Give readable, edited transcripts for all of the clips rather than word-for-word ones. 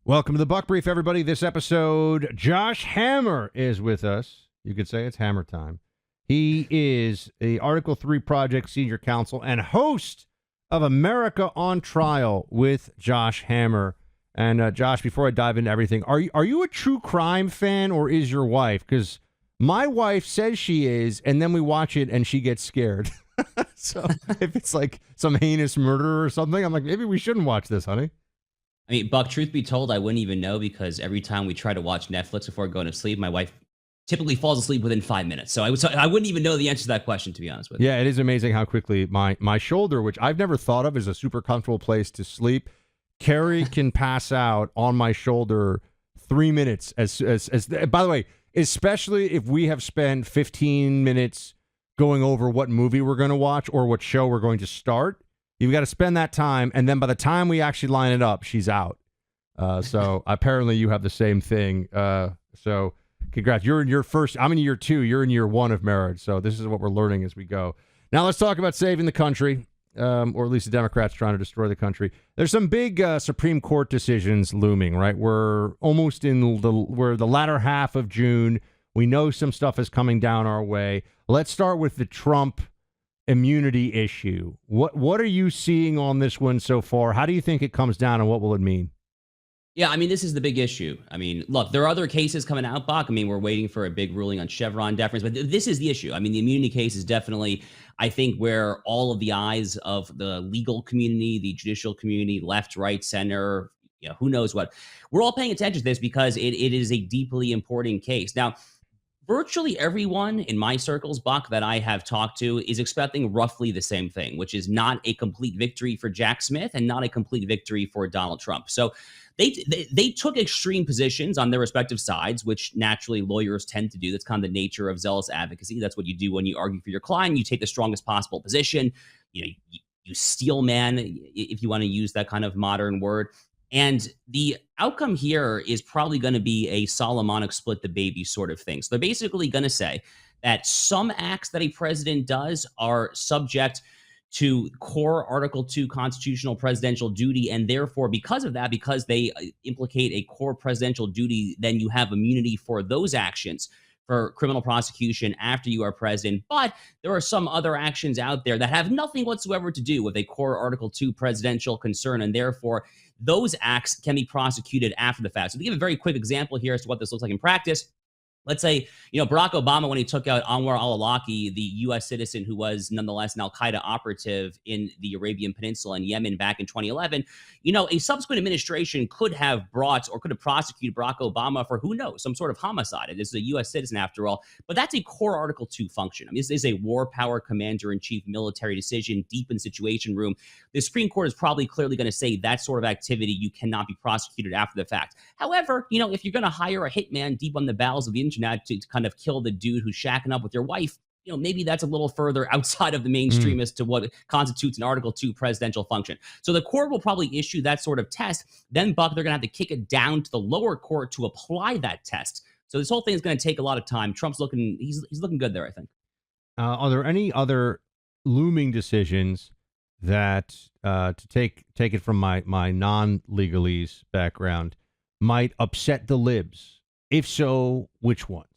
Welcome to the Buck Brief, everybody. This episode, Josh Hammer is with us. You could say it's Hammer time. He is the Article 3 Project Senior Counsel and host of America on Trial with Josh Hammer. And Josh, before I dive into everything, are you a true crime fan, or is your wife? Because my wife says she is, and then we watch it and she gets scared. So if it's like some heinous murder or something, I'm like, maybe we shouldn't watch this, honey. I mean, Buck, truth be told, I wouldn't even know, because every time we try to watch Netflix before going to sleep, my wife typically falls asleep within 5 minutes. So I wouldn't even know the answer to that question, to be honest with you. Yeah, it is amazing how quickly my shoulder, which I've never thought of as a super comfortable place to sleep, Carrie can pass out on my shoulder 3 minutes. As by the way, especially if we have spent 15 minutes going over what movie we're going to watch or what show we're going to start. You've got to spend that time, and then by the time we actually line it up, she's out. So apparently you have the same thing. So congrats. You're in your first, I'm in year 2. You're in year 1 of marriage. So this is what we're learning as we go. Now let's talk about saving the country, or at least the Democrats trying to destroy the country. There's some big Supreme Court decisions looming, right? We're almost in the latter half of June. We know some stuff is coming down our way. Let's start with the Trump immunity issue. What are you seeing on this one so far? How do you think it comes down, and what will it mean? Yeah, I mean, this is the big issue. I mean, look, there are other cases coming out, Buck. I mean, we're waiting for a big ruling on Chevron deference, but this is the issue. I mean, the immunity case is definitely, I think, where all of the eyes of the legal community, the judicial community, left, right, center, who knows what, we're all paying attention to this, because it is a deeply important case. Now, virtually everyone in my circles, Buck, that I have talked to is expecting roughly the same thing, which is not a complete victory for Jack Smith and not a complete victory for Donald Trump. So they took extreme positions on their respective sides, which naturally lawyers tend to do. That's kind of the nature of zealous advocacy. That's what you do when you argue for your client. You take the strongest possible position. You steel man, if you want to use that kind of modern word. And the outcome here is probably going to be a Solomonic split the baby sort of thing. So they're basically going to say that some acts that a president does are subject to core Article 2 constitutional presidential duty. And therefore, because of that, because they implicate a core presidential duty, then you have immunity for those actions for criminal prosecution after you are president. But there are some other actions out there that have nothing whatsoever to do with a core Article 2 presidential concern, and therefore those acts can be prosecuted after the fact. So to give a very quick example here as to what this looks like in practice, let's say, Barack Obama, when he took out Anwar al-Awlaki, the U.S. citizen who was nonetheless an al-Qaeda operative in the Arabian Peninsula and Yemen back in 2011, a subsequent administration could have brought or could have prosecuted Barack Obama for, who knows, some sort of homicide. This is a U.S. citizen after all, but that's a core Article 2 function. I mean, this is a war power commander-in-chief military decision deep in the Situation Room. The Supreme Court is probably clearly going to say that sort of activity you cannot be prosecuted after the fact. However, if you're going to hire a hitman deep on the bowels of the internet to kind of kill the dude who's shacking up with your wife, maybe that's a little further outside of the mainstream as to what constitutes an Article 2 presidential function. So the court will probably issue that sort of test. Then, Buck, they're going to have to kick it down to the lower court to apply that test. So this whole thing is going to take a lot of time. Trump's he's looking good there, I think. Are there any other looming decisions that, to take it from my non-legalese background, might upset the libs? If so, which ones?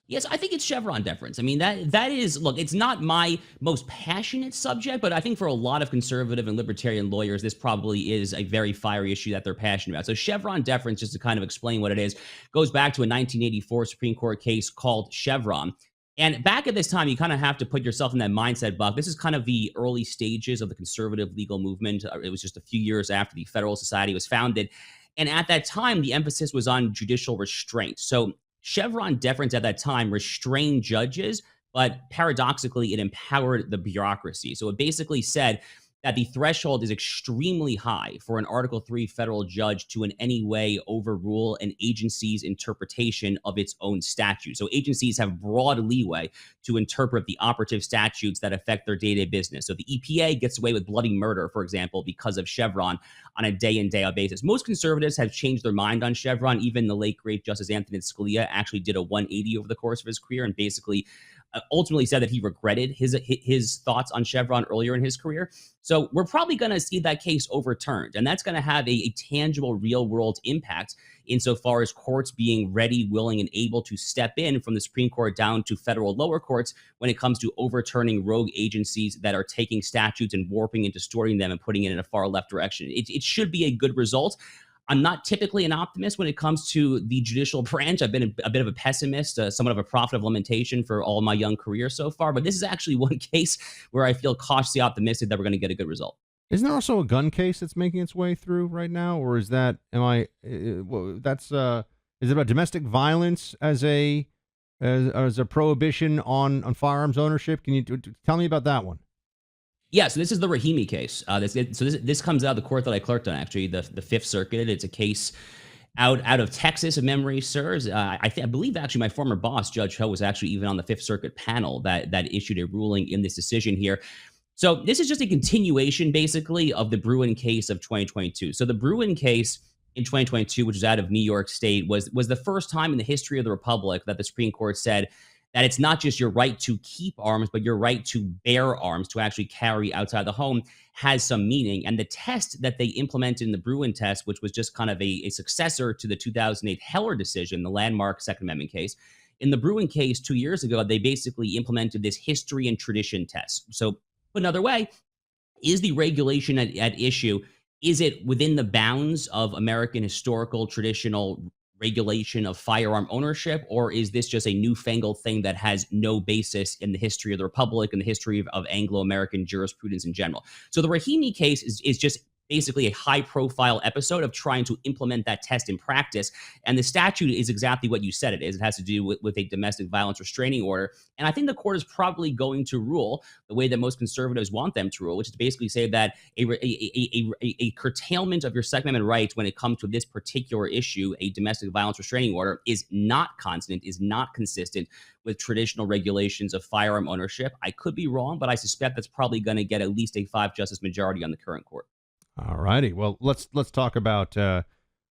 Yes, I think it's Chevron deference. I mean, that is, look, it's not my most passionate subject, but I think for a lot of conservative and libertarian lawyers, this probably is a very fiery issue that they're passionate about. So Chevron deference, just to kind of explain what it is, goes back to a 1984 Supreme Court case called Chevron. And back at this time, you kind of have to put yourself in that mindset, Buck. This is kind of the early stages of the conservative legal movement. It was just a few years after the Federal Society was founded. And at that time, the emphasis was on judicial restraint. So Chevron deference at that time restrained judges, but paradoxically, it empowered the bureaucracy. So it basically said that the threshold is extremely high for an Article 3 federal judge to in any way overrule an agency's interpretation of its own statute. So agencies have broad leeway to interpret the operative statutes that affect their day-to-day business. So the EPA gets away with bloody murder, for example, because of Chevron on a day-in, day-out basis. Most conservatives have changed their mind on Chevron. Even the late, great Justice Antonin Scalia actually did a 180 over the course of his career and basically ultimately said that he regretted his thoughts on Chevron earlier in his career. So we're probably going to see that case overturned, and that's going to have a tangible, real-world impact insofar as courts being ready, willing, and able to step in from the Supreme Court down to federal lower courts when it comes to overturning rogue agencies that are taking statutes and warping and distorting them and putting it in a far left direction. It should be a good result. I'm not typically an optimist when it comes to the judicial branch. I've been a bit of a pessimist, somewhat of a prophet of lamentation for all my young career so far. But this is actually one case where I feel cautiously optimistic that we're going to get a good result. Isn't there also a gun case that's making its way through right now, or is that is it about domestic violence as a prohibition on firearms ownership? Can you tell me about that one? Yeah, so this is the Rahimi case. This comes out of the court that I clerked on, actually, the Fifth Circuit. It's a case out of Texas, if memory serves. I believe actually my former boss, Judge Ho, was actually even on the Fifth Circuit panel that issued a ruling in this decision here. So this is just a continuation, basically, of the Bruen case of 2022. So the Bruen case in 2022, which is out of New York State, was the first time in the history of the Republic that the Supreme Court said that it's not just your right to keep arms, but your right to bear arms, to actually carry outside the home, has some meaning. And the test that they implemented in the Bruen test, which was just kind of a successor to the 2008 Heller decision, the landmark Second Amendment case, in the Bruen case 2 years ago, they basically implemented this history and tradition test. So put another way, is the regulation at issue, is it within the bounds of American historical traditional regulation of firearm ownership, or is this just a newfangled thing that has no basis in the history of the Republic and the history of Anglo-American jurisprudence in general? So the Rahimi case is just basically a high-profile episode of trying to implement that test in practice. And the statute is exactly what you said it is. It has to do with a domestic violence restraining order. And I think the court is probably going to rule the way that most conservatives want them to rule, which is to basically say that a curtailment of your Second Amendment rights when it comes to this particular issue, a domestic violence restraining order, is not consonant, is not consistent with traditional regulations of firearm ownership. I could be wrong, but I suspect that's probably going to get at least a 5-justice majority on the current court. All righty. Well, let's talk about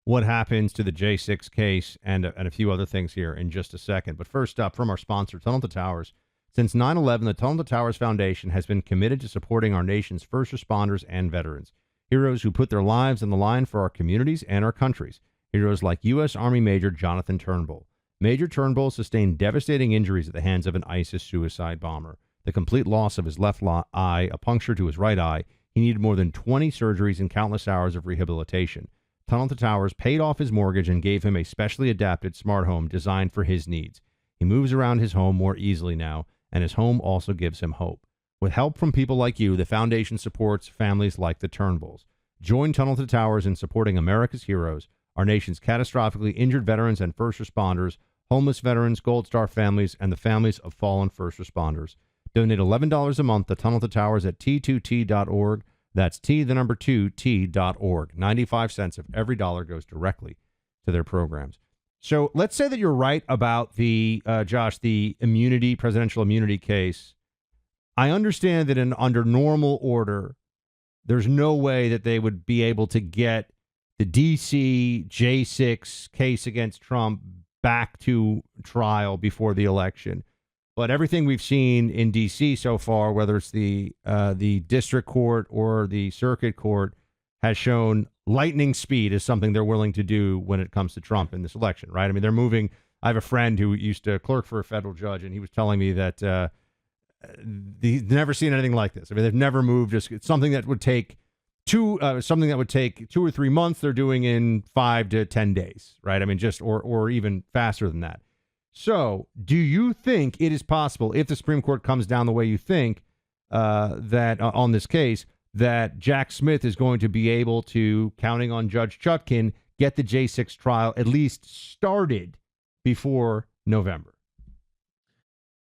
what happens to the J6 case and a few other things here in just a second. But first up, from our sponsor, Tunnel to Towers. Since 9/11, the Tunnel to Towers Foundation has been committed to supporting our nation's first responders and veterans, heroes who put their lives on the line for our communities and our countries. Heroes like U.S. Army Major Jonathan Turnbull. Major Turnbull sustained devastating injuries at the hands of an ISIS suicide bomber. The complete loss of his left eye, a puncture to his right eye. He needed more than 20 surgeries and countless hours of rehabilitation. Tunnel to Towers paid off his mortgage and gave him a specially adapted smart home designed for his needs. He moves around his home more easily now, and his home also gives him hope. With help from people like you, the foundation supports families like the Turnbulls. Join Tunnel to Towers in supporting America's heroes, our nation's catastrophically injured veterans and first responders, homeless veterans, Gold Star families, and the families of fallen first responders. Donate $11 a month to Tunnel to Towers at T2T.org. That's T2T.org. 95 cents of every dollar goes directly to their programs. So let's say that you're right about the, Josh, the presidential immunity case. I understand that under normal order, there's no way that they would be able to get the D.C. J6 case against Trump back to trial before the election. But everything we've seen in D.C. so far, whether it's the district court or the circuit court, has shown lightning speed is something they're willing to do when it comes to Trump in this election, right? I mean, they're moving. I have a friend who used to clerk for a federal judge, and he was telling me that he's never seen anything like this. I mean, they've never moved. It's something that would take two or 3 months. They're doing in 5 to 10 days, right? I mean, or even faster than that. So, do you think it is possible, if the Supreme Court comes down the way you think, that on this case, that Jack Smith is going to be able to, counting on Judge Chutkin, get the J6 trial at least started before November?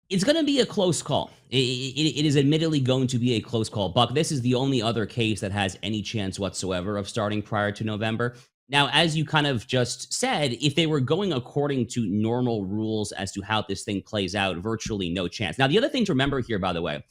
It's going to be a close call. It is admittedly going to be a close call. Buck, this is the only other case that has any chance whatsoever of starting prior to November. Now, as you kind of just said, if they were going according to normal rules as to how this thing plays out, virtually no chance. Now, the other thing to remember here, by the way,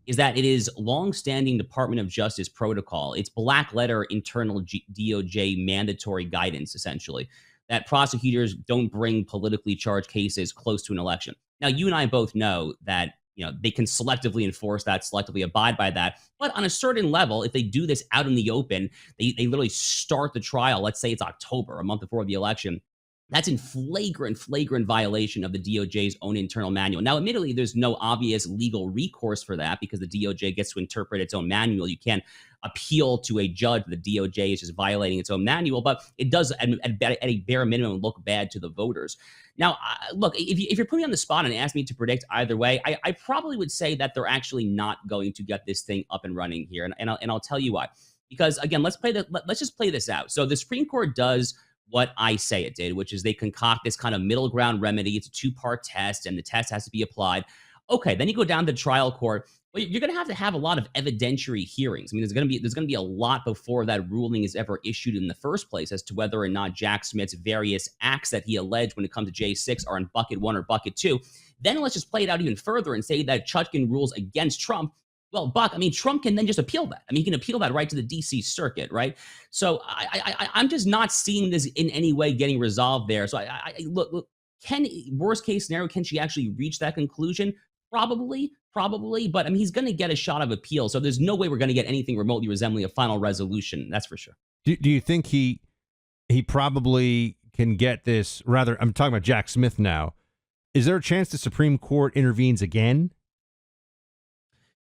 is that it is longstanding Department of Justice protocol. It's black letter internal DOJ mandatory guidance, essentially, that prosecutors don't bring politically charged cases close to an election. Now, you and I both know that they can selectively enforce that, selectively abide by that. But on a certain level, if they do this out in the open, they literally start the trial. Let's say it's October, a month before the election. That's in flagrant violation of the DOJ's own internal manual. Now, admittedly, there's no obvious legal recourse for that because the DOJ gets to interpret its own manual. You can't appeal to a judge. The DOJ is just violating its own manual, but it does, at a bare minimum, look bad to the voters. Now, look, if you're putting me on the spot and ask me to predict either way, I probably would say that they're actually not going to get this thing up and running here, and I'll tell you why. Because again, let's just play this out. So the Supreme Court does what I say it did, which is they concoct this kind of middle ground remedy. It's a two-part test, and the test has to be applied. Okay, then you go down to trial court. Well, you're going to have a lot of evidentiary hearings. I mean, there's going to be a lot before that ruling is ever issued in the first place as to whether or not Jack Smith's various acts that he alleged when it comes to J6 are in bucket 1 or bucket 2. Then let's just play it out even further and say that Chutkan rules against Trump. Well, Buck, I mean, Trump can then just appeal that. I mean, he can appeal that right to the D.C. Circuit, right? So I'm just not seeing this in any way getting resolved there. So look, worst case scenario, can she actually reach that conclusion? Probably, but I mean, he's going to get a shot of appeal. So there's no way we're going to get anything remotely resembling a final resolution. That's for sure. Do you think he probably can get this? Rather, I'm talking about Jack Smith now. Is there a chance the Supreme Court intervenes again?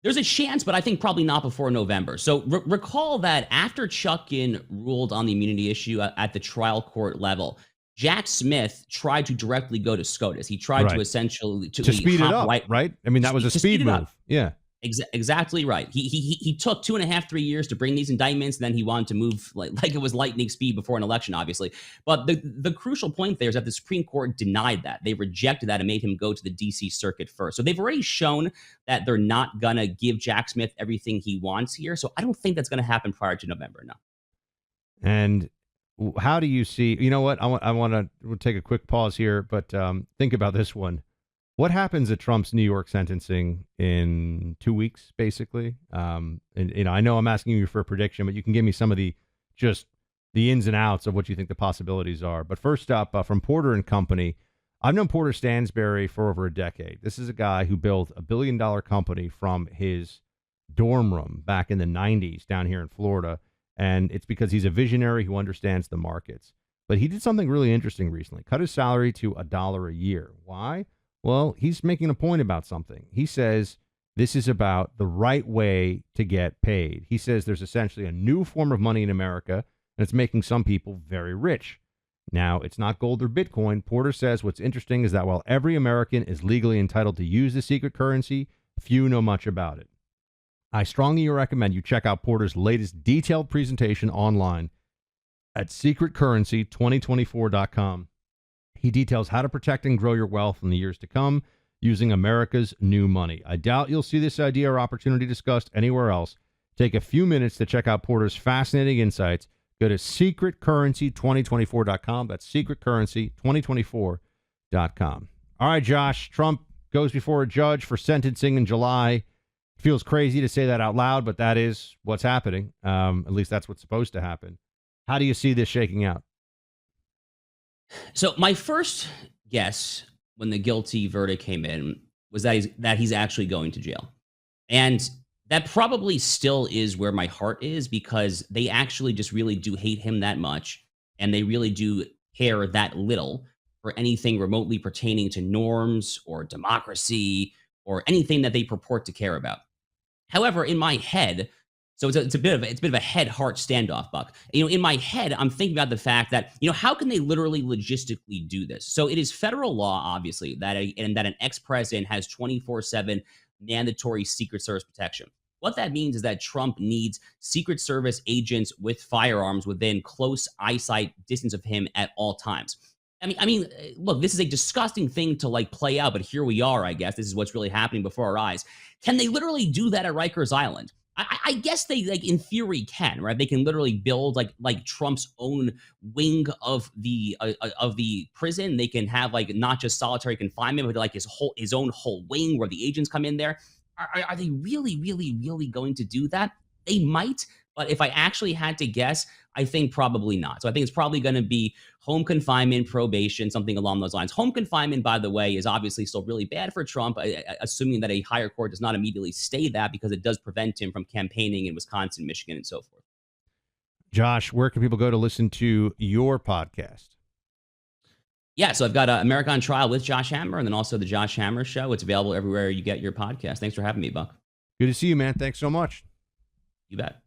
There's a chance, but I think probably not before November. So recall that after Chutkan ruled on the immunity issue at the trial court level, Jack Smith tried to directly go to SCOTUS. He tried to essentially to speed it up, right? I mean, that was a speed move. Yeah. Exactly right. He took 2.5, 3 years to bring these indictments, and then he wanted to move like it was lightning speed before an election, obviously. But the crucial point there is that the Supreme Court denied that. They rejected that and made him go to the D.C. Circuit first. So they've already shown that they're not going to give Jack Smith everything he wants here. So I don't think that's going to happen prior to November, no. And how do you see, you know what, I want to we'll take a quick pause here, but think about this one. What happens at Trump's New York sentencing in 2 weeks, basically? And I know I'm asking you for a prediction, but you can give me some of the ins and outs of what you think the possibilities are. But first up, from Porter and Company, I've known Porter Stansberry for over a decade. This is a guy who built a $1 billion company from his dorm room back in the 90s down here in Florida. And it's because he's a visionary who understands the markets. But he did something really interesting recently. Cut his salary to $1 a year. Why? Well, he's making a point about something. He says this is about the right way to get paid. He says there's essentially a new form of money in America, and it's making some people very rich. Now, it's not gold or Bitcoin. Porter says what's interesting is that while every American is legally entitled to use the secret currency, few know much about it. I strongly recommend you check out Porter's latest detailed presentation online at secretcurrency2024.com. He details how to protect and grow your wealth in the years to come using America's new money. I doubt you'll see this idea or opportunity discussed anywhere else. Take a few minutes to check out Porter's fascinating insights. Go to secretcurrency2024.com. That's secretcurrency2024.com. All right, Josh, Trump goes before a judge for sentencing in July. Feels crazy to say that out loud, but that is what's happening. At least that's what's supposed to happen. How do you see this shaking out? So my first guess when the guilty verdict came in was that he's actually going to jail. And that probably still is where my heart is, because they actually just really do hate him that much, and they really do care that little for anything remotely pertaining to norms or democracy or anything that they purport to care about. However, in my head, so it's a bit of a head-heart standoff, Buck. In my head, I'm thinking about the fact that, how can they literally logistically do this? So it is federal law, obviously, that an ex-president has 24/7 mandatory Secret Service protection. What that means is that Trump needs Secret Service agents with firearms within close eyesight distance of him at all times. I mean, look, this is a disgusting thing to play out, but here we are, I guess. This is what's really happening before our eyes. Can they literally do that at Rikers Island? I guess they, in theory, can, right? They can literally build like Trump's own wing of the prison. They can have not just solitary confinement, but his own whole wing where the agents come in there. Are they really, really, really going to do that? They might, But if I actually had to guess, I think probably not. So I think it's probably going to be home confinement, probation, something along those lines. Home confinement, by the way, is obviously still really bad for Trump, assuming that a higher court does not immediately stay that, because it does prevent him from campaigning in Wisconsin, Michigan, and so forth. Josh, where can people go to listen to your podcast? Yeah, so I've got America on Trial with Josh Hammer, and then also the Josh Hammer Show. It's available everywhere you get your podcast. Thanks for having me, Buck. Good to see you, man. Thanks so much. You bet.